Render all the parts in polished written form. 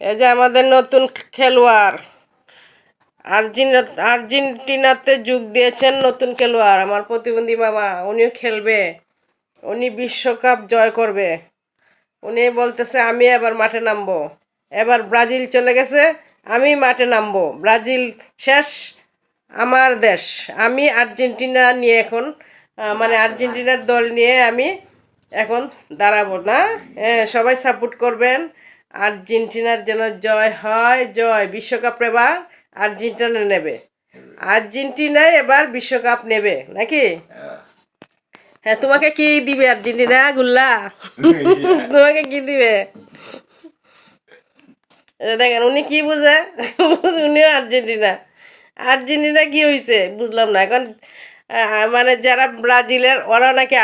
এই যে আমাদের নতুন খেলোয়াড় আর্জেন্টিনাতে যোগ দিয়েছেন নতুন খেলোয়াড় আমার প্রতিবন্ধী মামা। উনিও খেলবে, উনি বিশ্বকাপ জয় করবে। উনি বলতেছে আমি এবার মাঠে নামবো। এবার ব্রাজিল চলে গেছে, আমি মাঠে নামবো। ব্রাজিল শেষ, আমার দেশ। আমি আর্জেন্টিনা নিয়ে এখন মানে আর্জেন্টিনার দল নিয়ে আমি এখন দাঁড়াবো না। হ্যাঁ, সবাই সাপোর্ট করবেন। আর্জেন্টিনার যেন জয় হয়, জয়। বিশ্বকাপ এবার আর্জেন্টিনা নেবে, আর্জেন্টিনাই এবার বিশ্বকাপ নেবে নাকি? হ্যাঁ, তোমাকে কি দিবে আর্জেন্টিনা গুল্লা? তোমাকে কি দিবে? দেখেন উনি কি বুঝে। উনিও আর্জেন্টিনা। আর্জেন্টিনা কি হয়েছে বুঝলাম না এখন। মানে যারা ব্রাজিলের ওরা নাকি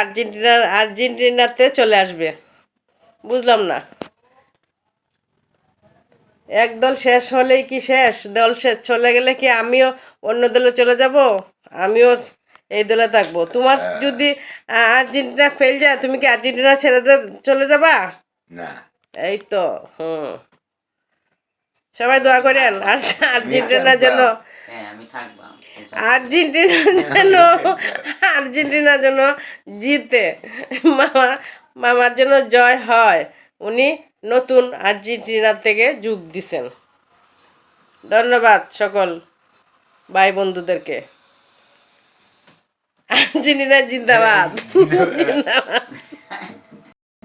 আর্জেন্টিনাতে চলে আসবে, বুঝলাম না। এক দল শেষ হলেই কি শেষ? দল শেষ চলে গেলে কি আমিও অন্য দলে চলে যাব? আমিও এই দলে থাকবো। তোমার যদি আর্জেন্টিনা ফেল যায়, তুমি কি আর্জেন্টিনা ছেড়ে চলে যাবা? না। এই তো। হুম, সবাই দোয়া করেন আর আর্জেন্টিনার জন্য। হ্যাঁ আমি থাকবাম। আর্জেন্টিনার জন্য, আর্জেন্টিনার জন্য জিতে মামা, মামার জন্য জয় হয়। উনি নতুন আর্জেন্টিনা থেকে যোগ দিছেন। ধন্যবাদ সকল ভাই বন্ধুদেরকে। আর্জেন্টিনা জিন্দাবাদ, জিন্দাবাদ।